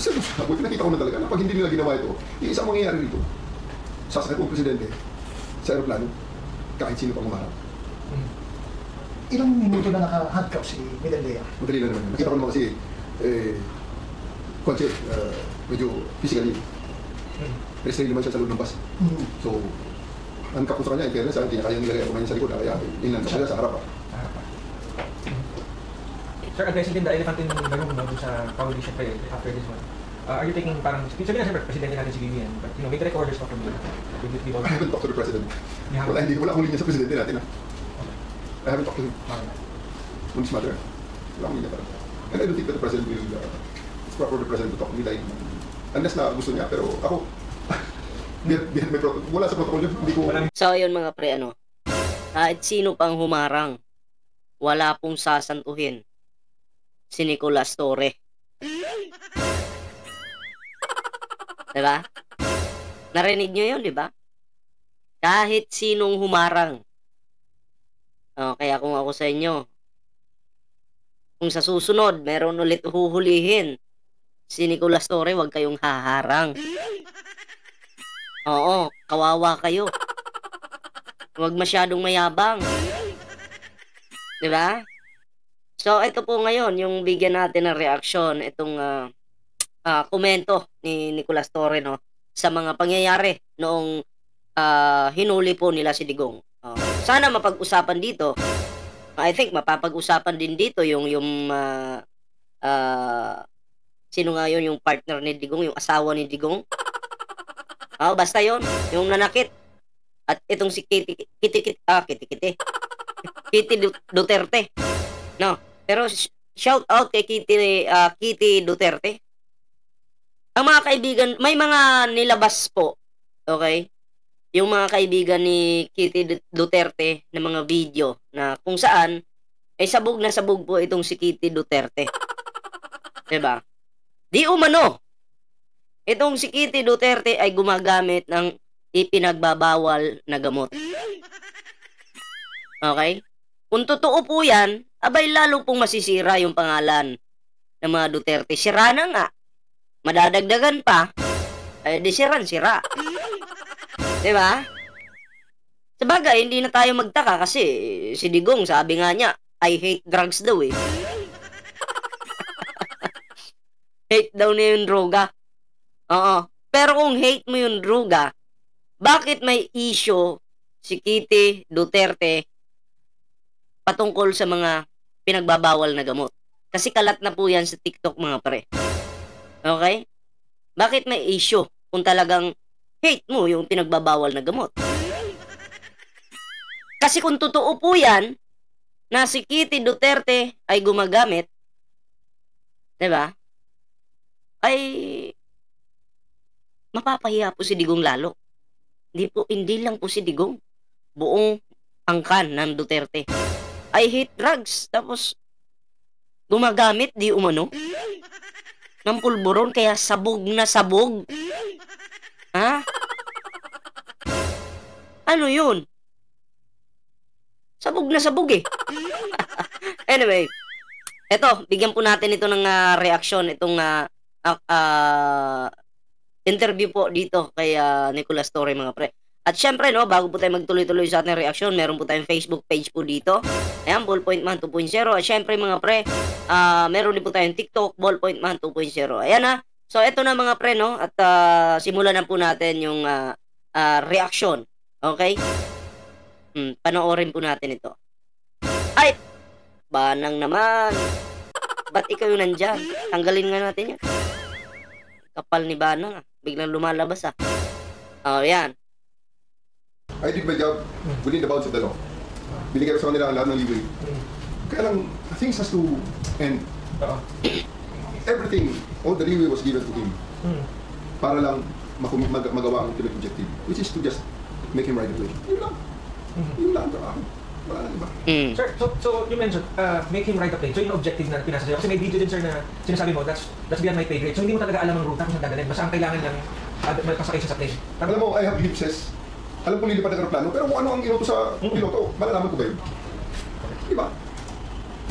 Kasi nakita ko na talaga na pag hindi nila ginawa ito, yung isang mangyayari rito, sasakit po ang presidente sa aeroplano, kahit sino pang umarap. Ilang minuto na naka-handcuff si Medaldea? Madali na naman. Nakita ko naman kasi, Conche, medyo physically, restrained naman siya sa loob ng bus. So, handcuff ko sa kanya, in fairness, hindi niya kaya nilagay ako ngayon sa likod, kaya inhandcuff siya sa harap. Sir, addressing din the elephant in the room doon sa coalition kayo after this one. Are you taking parang, sabihin na siyempre, presidente natin si Vivian, but you know, may direct orders pa from you. I haven't talked to the president. Wala akong linya sa presidente natin. I haven't talked to him. On this matter. Wala akong linya pa rin. And I don't think that the president will, it's proper for the president to talk to me like, unless na gusto niya, pero ako, wala sa protocol yun, hindi ko... So, yun mga pre, kahit sino pang humarang, wala pong sasantuhin si Nicolas Torre. Diba? Narinig nyo yun, diba? Kahit sinong humarang. Kaya kung ako sa inyo, kung sa susunod, meron ulit huhulihin si Nicolas Torre, huwag kayong haharang. Oo, kawawa kayo. Huwag masyadong mayabang. Diba? So, ito po ngayon, yung bigyan natin ng reaksyon, itong komento ni Nicolas Torre, no, sa mga pangyayari noong hinuli po nila si Digong. Sana mapag-usapan dito. I think mapapag-usapan din dito yung sino nga yun, yung partner ni Digong, yung asawa ni Digong. Basta yon, yung nanakit. At itong si Kitty Duterte. No, pero shout out kay Kitty Duterte. Ang mga kaibigan, may mga nilabas po, okay? Yung mga kaibigan ni Kitty Duterte na mga video na kung saan ay sabog na sabog po itong si Kitty Duterte. Diba? Di umano, itong si Kitty Duterte ay gumagamit ng ipinagbabawal na gamot. Okay? Kung totoo po yan, abay lalo pong masisira yung pangalan ng mga Duterte. Sira na nga. Madadagdagan pa, di sira. Diba? Sabagay, hindi na tayo magtaka kasi si Digong, sabi nga niya, I hate drugs daw eh. Hate daw niya yung droga. Oo. Pero kung hate mo yung droga, bakit may issue si Kitty Duterte patungkol sa mga pinagbabawal na gamot? Kasi kalat na po yan sa TikTok mga pre. Okay? Bakit may issue kung talagang hate mo yung pinagbabawal na gamot? Kasi kung totoo po yan, na si Kitty Duterte ay gumagamit, diba? Ay, mapapahiya po si Digong lalo. Hindi lang po si Digong. Buong angkan ng Duterte. I hate drugs. Tapos, gumagamit, di umano, ng pulburon, kaya sabog na sabog. Ha? Ano yun? Sabog na sabog eh. Anyway, eto, bigyan po natin ito ng reaksyon, itong interview po dito kay Nicolas Torre mga pre. At syempre, no, bago po tayo magtuloy-tuloy sa ating reaksyon, meron po tayong Facebook page po dito. Ayan, Ballpoint Man 2.0. At syempre mga pre, meron din po tayong TikTok, Ballpoint Man 2.0. Ayan na. So, eto na mga pre, no? At simulan na po natin yung reaksyon. Okay? Panoorin po natin ito. Ay! Banang naman. Ba't ikaw yung nandyan? Tanggalin nga natin yan. Kapal ni Banang, biglang lumalabas yan. I did my job within the bounds of the law. Binigay ko sa kanila ang lahat ng leeway. Kaya lang, things has to end. Everything, all the leeway was given to him. Para lang magawa ang ultimate objective, which is to just make him right away. Yun lang. Yun lang. Wala na iba. Sir, so you mentioned make him right up lane. So yung objective na pinasa sa'yo, kasi may video din sir na sinasabi mo, that's beyond my pay grade. So hindi mo talaga alam ang ruta kung saan dadalhin. Basta ang kailangan lang may pasakay siya sa plane. Alam mo, I have glimpses. Alam ko lilipad ng aeroplano, pero kung ano ang inuto sa piloto, malalaman ko ba yun? Diba?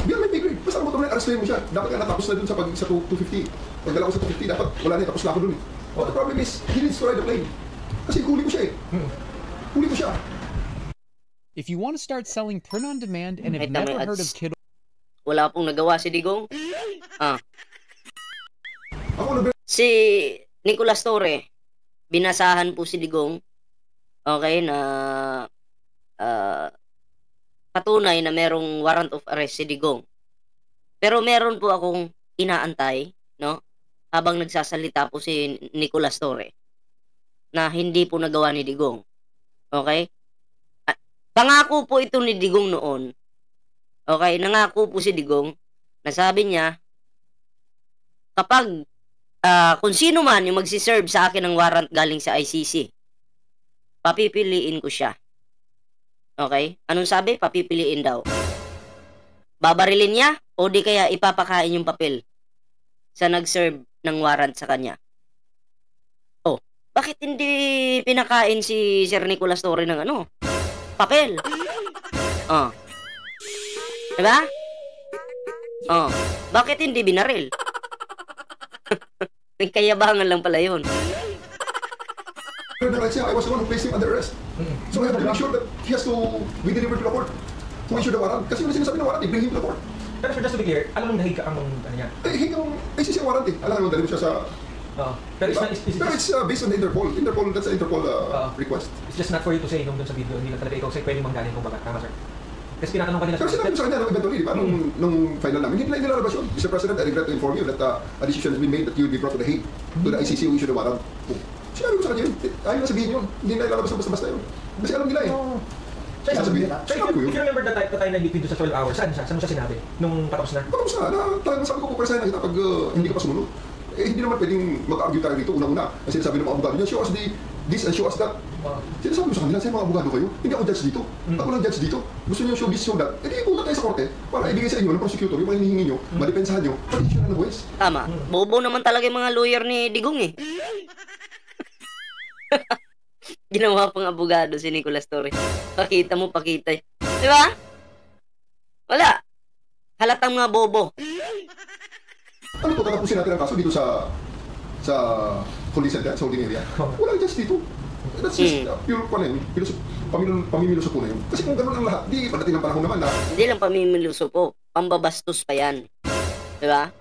Beyond my pay grade. Basta ang motor na arrestuhin mo siya. Dapat ka natapos na dun sa 250. Pagdala ko sa 250, dapat wala na, tapos na ako dun eh. But the problem is, he needs to ride the plane. Kasi huli ko siya eh. Huli ko siya. If you want to start selling print on demand and have Ay, tama, never at heard of Kiddo, wala pong nagawa si Digong. Ako nag Si Nicolas Torre, binasahan po si Digong, okay, na patunay na merong warrant of arrest si Digong. Pero meron po akong inaantay, no? Habang nagsasalita po si Nicolas Torre, na hindi po nagawa ni Digong. Okay? Pangako po ito ni Digong noon. Okay? Nangako po si Digong na sabi niya, kapag kung sino man yung magsiserve sa akin ng warrant galing sa ICC, papipiliin ko siya. Okay? Anong sabi? Papipiliin daw. Babarilin niya o di kaya ipapakain yung papel sa nag-serve ng warrant sa kanya. Oh, bakit hindi pinakain si Sir Nicolas Torre ng ano? Papel. Oh. Diba? Oh, bakit hindi binaril? May kayabangan lang pala yun. the rights niya, I was the one who placed him under arrest. So I have to make sure that he has to be delivered to the court. To issue the warrant. Kasi yung sinasabi ng warrant, bring him to the court. Pero sir, just to be clear, alam mong nahig ka ang ano niya? Eh, hinggang ICC warrant eh. Alam mo, dali mo siya sa... Pero it's based on the Interpol. Interpol, that's the Interpol request. it's just not for you to say nung dun sa video, hindi lang talaga ikaw say pwedeng manggaling kung bagat. Tama sir? Kasi tinatanong kanila Pero sinabi ko sa kanya, eventually, di ba? Nung final namin, hindi nila nilalabas yun. Mr. President, I regret to inform you that a decision has been made that you will be brought to the Hague, to the ICC who issued the warrant. Sinabi ko sa kanya yun. Ayaw na sabihin yun. Hindi na ilalabas ng basta-basta yun. Kasi alam nila eh. Sasabihin. So if you remember the time na between sa 12 hours, saan siya? Saan mo siya sinabi? Nung patapos na? Patapos na. Talagang sabi ko, pupresahin na kita pag hindi ka pa sumunod. Eh, hindi naman pwedeng mag-argue tayo dito una-una. Kasi sinasabi ng mga abogado niya, show us this and show us that. Sinasabi ko sa kanila, sa mga abogado kayo, hindi ako judge dito. Ako lang judge dito. Gusto niyo show this, show that. Eh, di punta tayo sa korte para ibigay sa inyo ng prosecutor, yung mga hinihingi nyo, madepensahan nyo, pag-issue na ng buwes. Tama. Bobo naman talaga yung mga lawyer ni Digong eh. Ginawa pang abogado si Nicolas Torre. Pakita mo, pakita. Di ba? Wala. Halatang mga bobo. Ano to, tatapusin natin ang kaso dito sa holding center, sa holding area. Walang judge dito. That's just pure pa na yun. Pamimiluso po na yun. Kasi kung gano'n ang lahat, di pagdating ng panahon naman na Hindi lang pamimiluso po. Pambabastos pa yan. Di ba?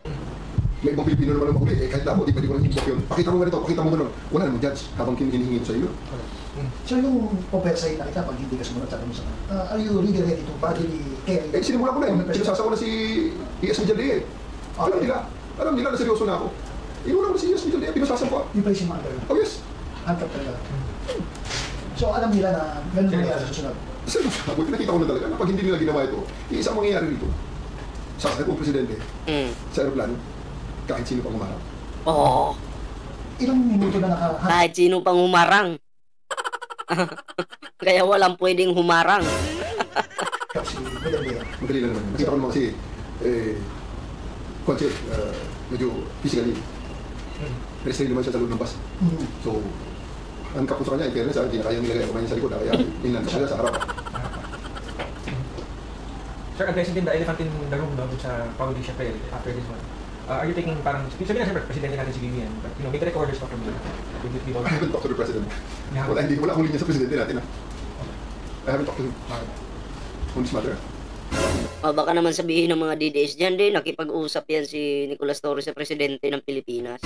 may ibang Pilipino naman ang mahuli. Eh, kahit ako, di pwede ko lang i-book yun. Pakita mo ganito, pakita mo gano'n. Wala namang judge habang hinihingi sa iyo. So yung oversight na kita pag hindi ka sumunod sa kanila, are you really ready to bodily carry? Eh, sinimula ko na yun. Sinasasawa na si E.S. Mijaldea eh. Alam nila na seryoso na ako. Inuna ko na si E.S. Mijaldea, pinasasan ko. Yung pa yung simangal. Oh yes. Hantap talaga. So alam nila na ganun mangyayari sa susunod. Kasi nakita ko na talaga na pag hindi nila ginawa ito, iisang mangyayari dito. Sasakay po ang presidente sa aeroplano, kahit sino pang umarap. Oo. Ilang minuto na naka-handcuff Kahit sino pang humarang. Kaya walang pwedeng humarang. si Villanera. Madali lang naman. Nakita ko naman kasi, Conche, medyo physically, restrain naman siya sa loob ng bus. So, ang kapos sa kanya, in fairness, hindi na kayang nilagay ang kamay niya sa likod, kaya inlandok siya sa harap. Sir, addressing din the elephant in the room no, sa probably syempre after this one. Are you taking parang, sabihin na siyempre, presidente natin si Vivian, but you know, make the recorders talk from you. I haven't talked to the president. Wala akong linya sa presidente natin. I haven't talked to him on this matter. Baka naman sabihin ng mga DDS dyan din, nakipag-usap yan si Nicolas Torre sa presidente ng Pilipinas.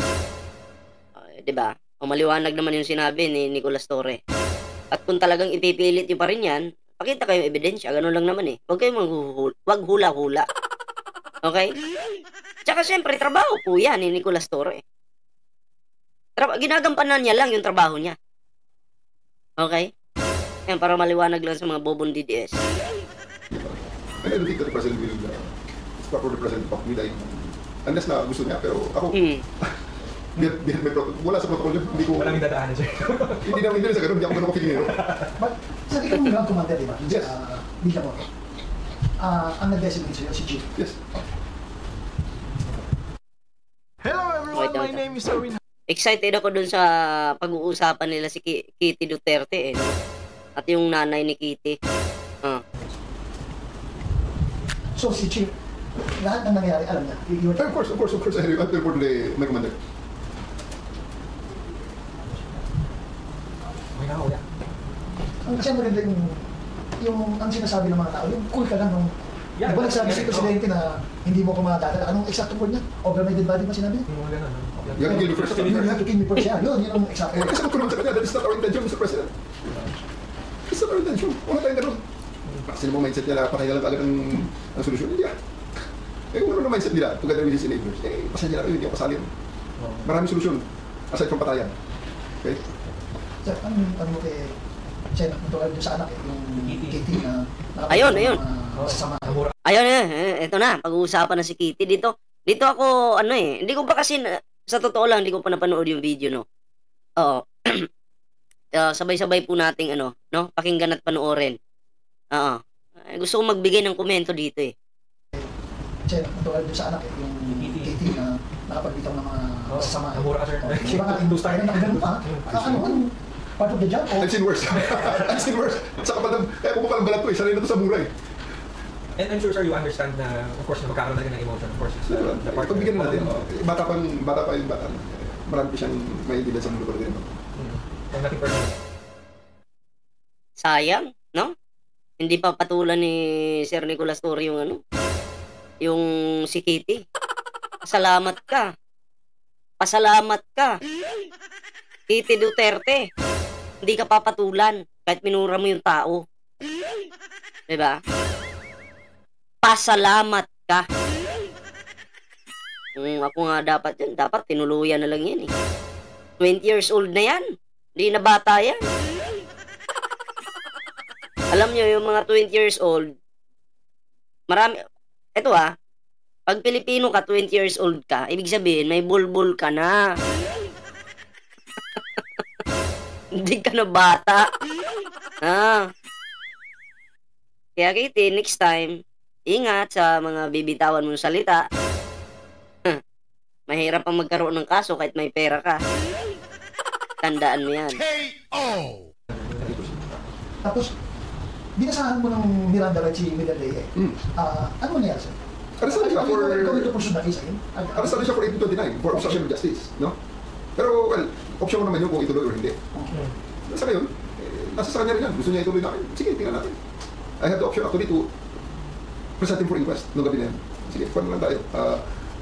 Diba? O maliwanag naman yung sinabi ni Nicolas Torre. At kung talagang ipipilit nyo pa rin yan, pakita kayong ebidensya, ganun lang naman eh. Huwag kayong wag hula-hula. Okay? Tsaka siyempre, trabaho po yan ni Nicolas Torre. Ginagampanan niya lang yung trabaho niya. Okay? Yan, para maliwanag lang sa mga bobong DDS. I don't think that the president will proper represent of me dahil unless na gusto niya, pero ako, wala sa protocol yun, hindi ko... Walang dadaanan, sir. Hindi na sa ganun, hindi ako ganun ka-feeling yun. But sa ikaw ng ground commander, di ba? Yes. Bila mo. Ang nag-designate sa'yo, si Chief. Yes. Hello everyone, my name is Erwin. Excited ako dun sa pag-uusapan nila si Kitty Duterte eh. No? At yung nanay ni Kitty. So si Chief, lahat ng nangyari, alam niya. Of course, I have to report to my commander. Okay na, kuya. Kasi maganda yung ang sinasabi ng mga tao, yung cool ka lang nung Yeah, diba nagsabi si Presidente na hindi mo ko makadadala. Anong exact word niya? Over my dead body ba sinabi? Yung mga ganun, no? You have to kill me first. You have to kill me first. Yun ang exact word. Kasi kung sa kanya, that is not our intention, Mr. President. It's not our intention. Wala tayong ganun. Kasi naman mindset nila, pakaya lang agad ang solusyon. Hindi ah. Eh kung ano mindset nila, together with his enablers, pasensya na kayo, hindi ako pasalin. Maraming solusyon, aside from patayan. Okay? Sir, ano mo kay Sen, tulad doon sa anak yung Kitty na Ayun. Sasama. Ayun, eto na, pag-uusapan na si Kitty dito. Dito ako, hindi ko pa kasi, sa totoo lang, hindi ko pa napanood yung video, no? Oo. Sabay-sabay po nating, no? Pakinggan at panoorin. Oo. Gusto ko magbigay ng komento dito, eh. Sen, tulad doon sa anak yung Kitty na nakapagbitaw ng mga sasama. Namura ka, sir. Di ba nga, nakagano pa? Ano? Part of the job? I've seen worse. I've seen worse. Saka pa kaya kung palang balat ko, sanay na to sa mura eh. And I'm sure, sir, you understand na, of course, na magkakaroon na rin ng emotion. Of course, it's the part. Pagbigyan natin. Bata pa yung bata. Marami pa siyang maintindihan sa mundo ko rin. Nothing personal. Sayang, no? Hindi pa patulan ni Sir Nicolas Torre yung yung si Kitty. Pasalamat ka. Kitty Duterte. Hindi ka papatulan kahit minura mo yung tao. Diba? Pasalamat ka. Ako nga dapat tinuluyan na lang yan eh. 20 years old na yan. Hindi na bata yan. Alam nyo, yung mga 20 years old, marami, eto pag Pilipino ka, 20 years old ka, ibig sabihin, may bulbul ka na. Hindi ka na bata. Kaya Kitty, next time, ingat sa mga bibitawan mong salita. Mahirap pang magkaroon ng kaso kahit may pera ka. Tandaan mo yan. Tapos, binasahan mo ng Miranda Light si Medelley eh. Ano nangyari sir? Arrestan siya for... Ikaw ito pursue na case ayun? Arrestan siya for 1829, for obstruction of justice, no? Pero, well, option mo naman yun kung ituloy or hindi. Sa ngayon, nasa sa kanya rin yan. Gusto niya ituloy natin. Sige, tingnan natin. I have the option actually to present him for inquest noong gabi na yan. Sige, kung lang tayo.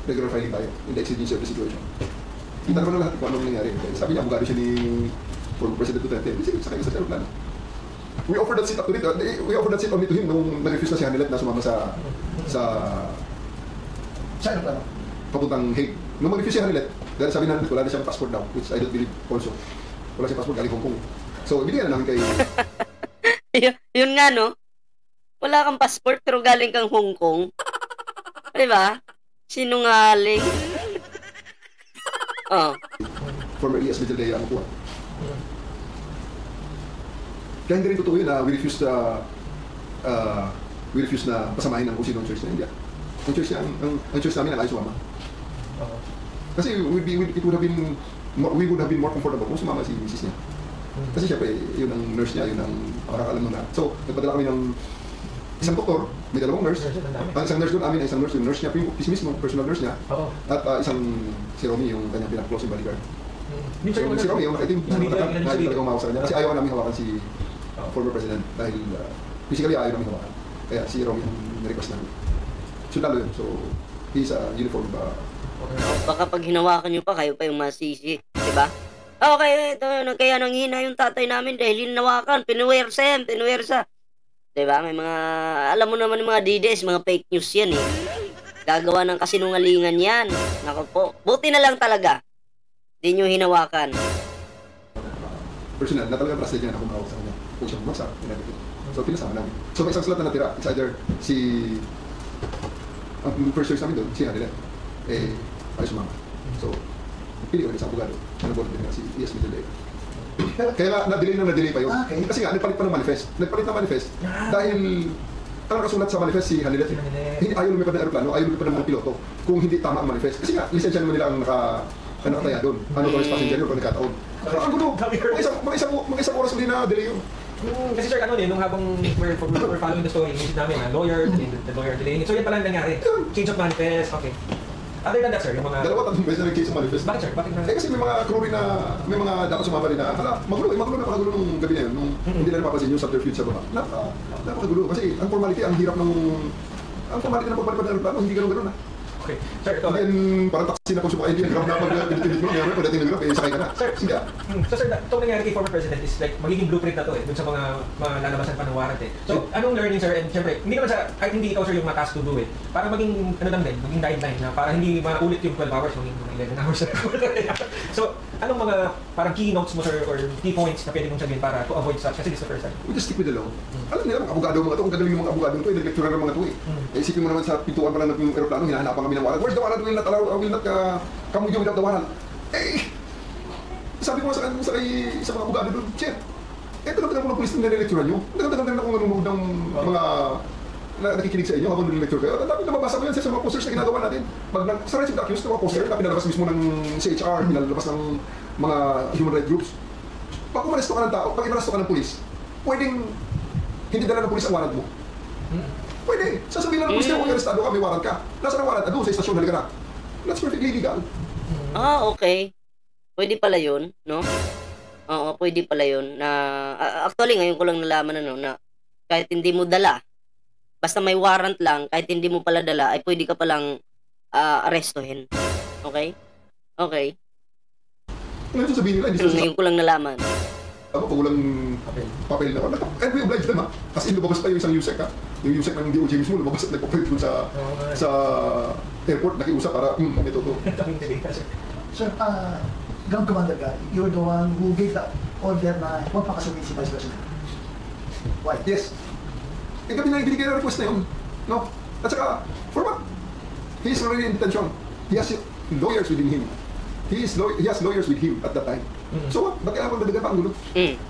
Regular filing tayo in the exigency of the situation. Kita naman lahat kung anong nangyari. Sabi niya, abogado siya ni former President Duterte. Sige, sakay ka sa aeroplano. We offered that seat up to it. We offered that seat only to him nung nag-refuse na si Hanilet na sumama sa aeroplano? Papuntang Hague. Nung mag-refuse si Hanilet, dahil sabi na wala na siyang passport daw, which I don't believe also. Wala siyang passport galing Hong Kong. So, binigyan na namin kay... Yun nga, no? Wala kang passport pero galing kang Hong Kong. Diba? Sinungaling. Former ES Medelley ang kuha. Kaya hindi rin totoo yun na we refuse na pasamahin ng kung sino ang church na India. Ang church namin ang ayaw sumama. Kasi we would have been more comfortable kung sumama si misis niya. Kasi syempre, yun ang nurse niya, yun ang makakalam na. So, nagpadala kami ng isang doktor, may dalawang nurse. Ang isang nurse doon, amin, isang nurse, yung nurse niya, yung mismo, personal nurse niya. At isang si Romy, yung kanyang pinaka-close yung bodyguard. So, si Romy, ito yung pinaka-matakat na talagang umawak sa kanya. Kasi ayaw namin hawakan si former president dahil physically ayaw namin hawakan. Kaya si Romy yung nirequest namin. So, lalo yun. So, he's a uniform. Baka pag hinawakan nyo pa, kayo pa yung masisi. Diba? Okay, ito, kaya nanghina yung tatay namin dahil hinawakan, pinuwersa. Diba? May mga, alam mo naman yung mga DDS, mga fake news yan eh. Gagawa ng kasinungalingan yan. Naku po. Buti na lang talaga. Di nyo hinawakan. Personal, na talagang trusted niya na kumawag sa kanya. Kung siya bumagsak, pinagigit. So, pinasama namin. So, may isang slot na natira. It's either ang first choice namin doon, si Hanilet. Ay sumama. So, pili ko rin isang abogado. Ano board din si ES Medelley. Kaya nga, na-delay pa yun. Okay. Kasi nga, nagpalit pa ng manifest. Nagpalit ng manifest dahil ang nakasulat sa manifest si Hanilet. Hindi ayaw lumipad ng aeroplano, ayaw lumipad ng mga piloto kung hindi tama ang manifest. Kasi nga, lisensya naman nila ang nakataya doon. Ano ko passenger yun kung nagkataon. Ang gulo, mga isang oras hindi na delay yun. Kasi sir, ano nung habang we're following the story, visit namin, lawyer, the lawyer delaying it. So yan pala ang nangyari. Change of manifest, okay. Other than that, sir, yung mga... Dalawa, tatlong beses na nag-case ng manifest. Bakit sir? Bakit na? Kasi may mga crew rin na, may mga dapat sumama rin na, magulo nung gabi na yun, nung hindi na napapansin yung subterfuge sa baba. Napakagulo. Kasi ang formality, ang hirap ang formality ng pagpalipad ng aeroplano, hindi ganun ha. Okay. Sir, ito. Hindi parang taxi na kung sumakay, hindi ang hirap na pag-pinit mo, nangyari, pagdating ng hirap, sakay ka na. Sir, Hindi So sir, itong nangyari kay former president is like magiging blueprint na to dun sa mga lalabasan pa ng warrant So, anong learning sir? And syempre, hindi naman hindi ikaw sir yung matask to do it. Para maging, maging guideline na para hindi maulit yung 12 hours, maging 11 hours. So, anong mga parang keynotes mo sir or key points na pwede mong sabihin para to avoid such? Kasi this is the first time. We just stick with the law. Alam nila, mga abogado mga to, ang gagaling yung mga abogado to, nag-lecturer ng mga to Isipin mo naman sa pintuan pa lang ng aeroplano, hinahanapan kami ng warrant. Where's the warrant? Will not come with you without the warrant. Sabi ko sa mga abogado doon, Chef, tagal-tagal mo ng police na nire-lecturean nyo. Tagal-tagal na ako nanonood ng mga nakikinig sa inyo habang nire-lecture kayo. Ang dami nababasa ko yan sa mga posters na ginagawa natin. Sa rights of the accused, mga poster na pinalabas mismo ng CHR, pinalabas ng mga human rights groups. Pag umaresto ka ng tao, pag inaresto ka ng police, pwedeng hindi dala ng police ang warrant mo. Pwede. Sasabihin lang ng police na kung arestado ka, may warrant ka. Nasaan ang warrant? Doon sa istasyon, halika na. That's perfectly legal. Okay. Pwede pala yun, no? Oo, pwede pala yun. Actually, ngayon ko lang nalaman na kahit hindi mo dala, basta may warrant lang, kahit hindi mo pala dala, ay pwede ka palang arestuhin. Okay? Okay. Ano yung sabihin nila? Ngayon ko lang nalaman. Pag walang papel na ako, and we oblige them As in, lumabas pa yung isang USEC Yung USEC ng DOJ mismo, lumabas at nagpapalit dun sa airport, nakiusap para, ito to. Sir, Ground Commander ka, you're the one who gave the order na magpakasugin si Vice President. Why? Yes. Gabi na ibinigay na request na yun. No? At saka, for what? He is already in detention. He has lawyers within him. He has lawyers with him at that time. So what? Ba't kailangan dadagan pa ang gulo?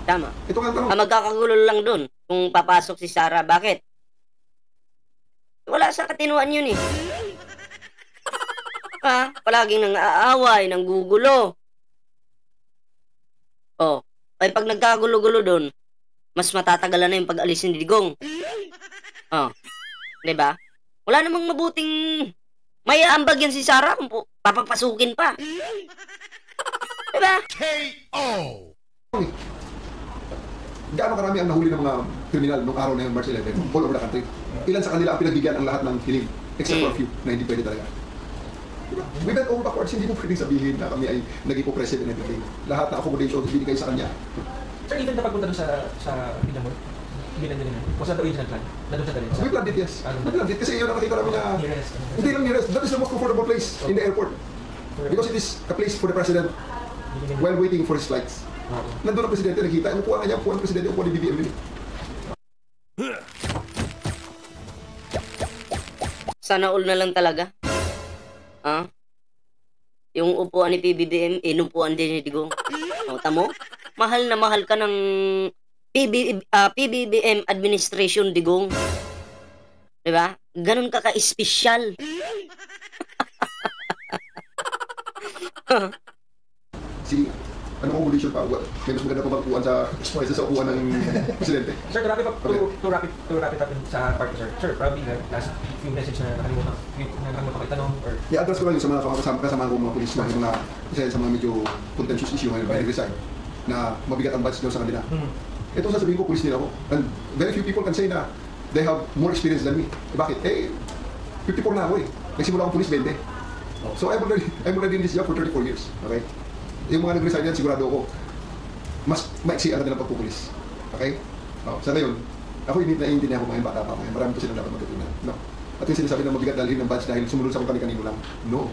Tama. Ito nga ang tanong. Magkakagulo lang dun kung papasok si Sarah. Bakit? Wala sa katinuan yun palaging nang aaway, nang gugulo. Ay pag nagkagulo-gulo dun, mas matatagalan na yung pag-alis ni Digong. Diba? Wala namang mabuting may aambag yan si Sarah kung papapasukin pa. Diba? K.O. Gaano karami ang nahuli ng mga kriminal nung araw na yun, March 11, all over the country? Ilan sa kanila ang pinagbigyan ang lahat ng hiling, except for a few na hindi pwede talaga. Diba? We bent over backwards, hindi mo pwedeng sabihin na kami ay naging po-president and everything. Lahat na accommodations binigay sa kanya. Sir, even na pagpunta doon sa Pinamor, binandun nila. O sa the original plan, nandun sa dalhin. We planned it, yes. We planned it kasi yun ang nakita namin na hindi lang nearest. That is the most comfortable place in the airport. Because it is a place for the president while waiting for his flights. Nandun ang presidente, nakita. Ang upuan niya, upuan ng presidente, upuan ni BBM. Sana all na lang talaga. Yung upuan ni PBBM, inupuan din ni Digong. Tamo? Mahal na mahal ka ng PBBM administration, Digong. Diba? Ganun ka ka-espesyal. Sige, ano kong condition pa? May mas maganda pa bang upuan sa upuan ng presidente? Sir, to wrap it up sa part ko, sir. Sir, probably the last few message na nakalimutan ko itanong or... I-address ko lang yung sa mga kasama ko mga polis na yung mga isa sa mga medyo contentious issue ngayon by resign na mabigat ang badge daw sa kanila. Ito sasabihin ko, polis nila ako. And very few people can say na they have more experience than me. Bakit? 54 na ako Nagsimula akong polis 20. So I'm already in this job for 34 years. Okay? Yung mga nag-resign yan, sigurado ako, mas maiksi ang kanilang pagpupulis. Okay? Sa ngayon, ako naiintindihan ko ngayon, bata pa ngayon. Marami ko silang dapat matutunan. No? At yung sinasabi na mabigat dalhin ng badge dahil sumunod sa kung kanino lang. No.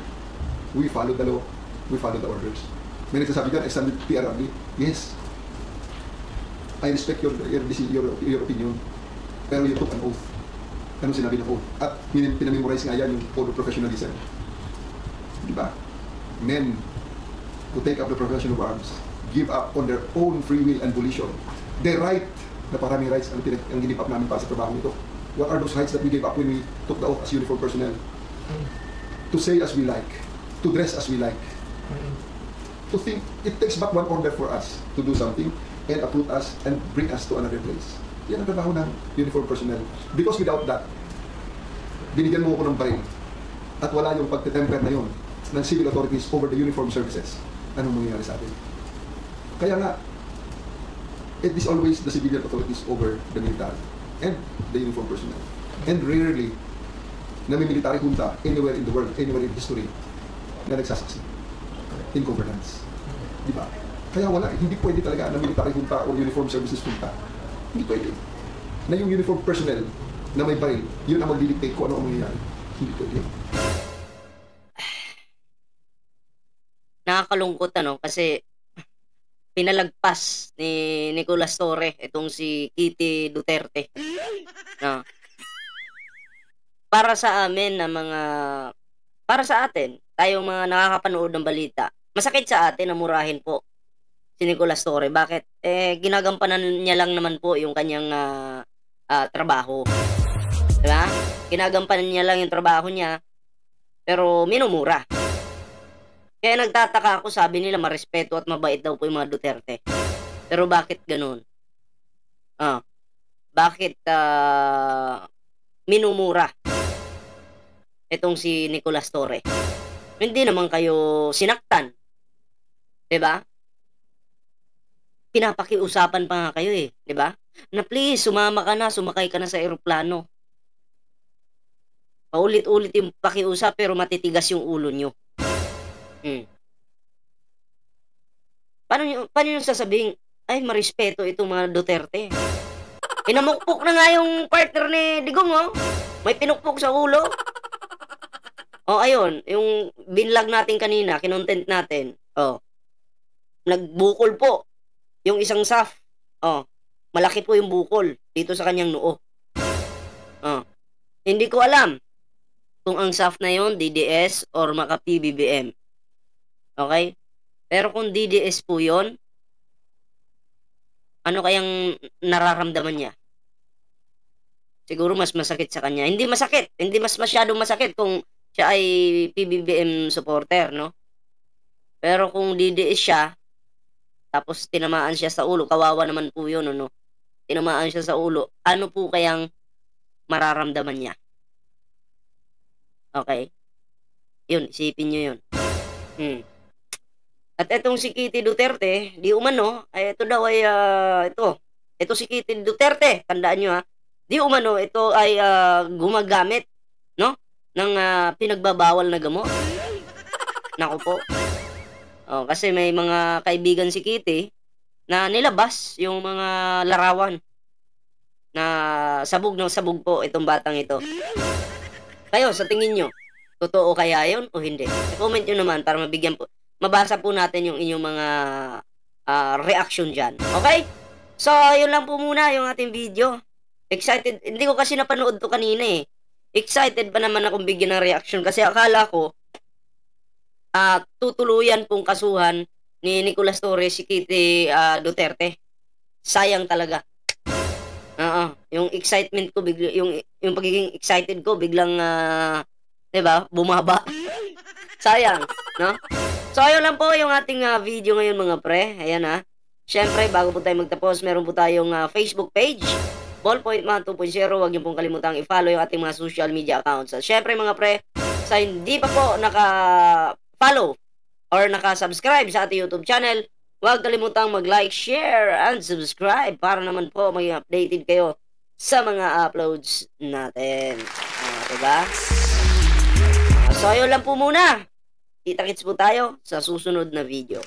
We follow the law. We follow the orders. May nagsasabi dyan, I stand with PRRD. Yes. I respect your opinion. Pero you took an oath. Anong sinabi ng oath? At pinamemorize nga yan yung code of professionalism. Diba? Men who take up the profession of arms give up on their own free will and volition. They right na paraming rights ang give up namin para sa trabaho nito. What are those rights that we gave up when we took the oath as uniform personnel? To say as we like, to dress as we like, to think. It takes but one order for us to do something, and uproot us and bring us to another place. Yan ang trabaho ng uniform personnel. Because without that, binigyan mo ako ng baril at wala yung pagtetemper na yun ng civil authorities over the uniform services. Anong mangyayari sa atin? Kaya nga, it is always the civilian authorities over the military and the uniform personnel. And rarely na may military junta anywhere in the world, anywhere in history na nagsasucceed in governance. Di ba? Kaya wala, hindi pwede talaga na military junta or uniform services junta. Hindi pwede. Na yung uniform personnel na may baril, yun ang mag-dictate kung ano ang mangyayari. Hindi pwede. Nakakalungkot kasi pinalagpas ni Nicolas Torre itong si Kitty Duterte. No. Para sa amin na para sa atin, tayong mga nakakapanood ng balita, masakit sa atin na murahin po si Nicolas Torre. Bakit? Ginagampanan niya lang naman po yung kanyang trabaho. Diba? Ginagampanan niya lang yung trabaho niya, pero minumura. Kaya nagtataka ako, sabi nila marespeto at mabait daw po yung mga Duterte. Pero bakit ganun? Bakit minumura itong si Nicolas Torre? Hindi naman kayo sinaktan. Diba? Pinapakiusapan pa nga kayo diba? Na please, sumama ka na, sumakay ka na sa eroplano. Paulit-ulit yung pakiusap pero matitigas yung ulo nyo. Paano nyo sasabihin, ay marespeto itong mga Duterte? Pinamukpok na nga yung partner ni Digong, may pinukpok sa ulo. Ayun, yung binlag natin kanina, kinontent natin, nagbukol po yung isang SAF. Malaki po yung bukol dito sa kanyang noo. Hindi ko alam kung ang SAF na yon DDS or maka PBBM. Okay? Pero kung DDS po yon, ano kayang nararamdaman niya? Siguro mas masakit sa kanya. Hindi masakit. Hindi masyadong masakit kung siya ay PBBM supporter, no? Pero kung DDS siya, tapos tinamaan siya sa ulo, kawawa naman po yun, no? Tinamaan siya sa ulo, ano po kayang mararamdaman niya? Okay? Yun, isipin nyo yun. At etong si Kitty Duterte, di umano, ay ito daw ay, ito si Kitty Duterte, tandaan nyo di umano, ito ay gumagamit, no? Ng pinagbabawal na gamot. Naku po. Kasi may mga kaibigan si Kitty na nilabas yung mga larawan na sabog ng sabog po itong batang ito. Kayo, sa tingin nyo, totoo kaya yun o hindi? Comment nyo naman para mabasa po natin yung inyong mga reaction dyan. Okay? So, yun lang po muna yung ating video. Excited. Hindi ko kasi napanood to kanina Excited pa naman akong bigyan ng reaction kasi akala ko tutuluyan pong kasuhan ni Nicolas Torre si Kitty Duterte. Sayang talaga. Yung excitement ko yung pagiging excited ko biglang 'di ba? Bumaba. Sayang, no? So ayun lang po yung ating video ngayon mga pre. Ayan Syempre bago po tayo magtapos, meron po tayong Facebook page, Ballpoint Man 2.0. Huwag niyo pong kalimutang i-follow yung ating mga social media accounts. At syempre mga pre, sa hindi pa po naka-follow or naka-subscribe sa ating YouTube channel, huwag kalimutang mag-like, share, and subscribe para naman po maging updated kayo sa mga uploads natin. Diba? So, ayun lang po muna. Kita-kits po tayo sa susunod na video.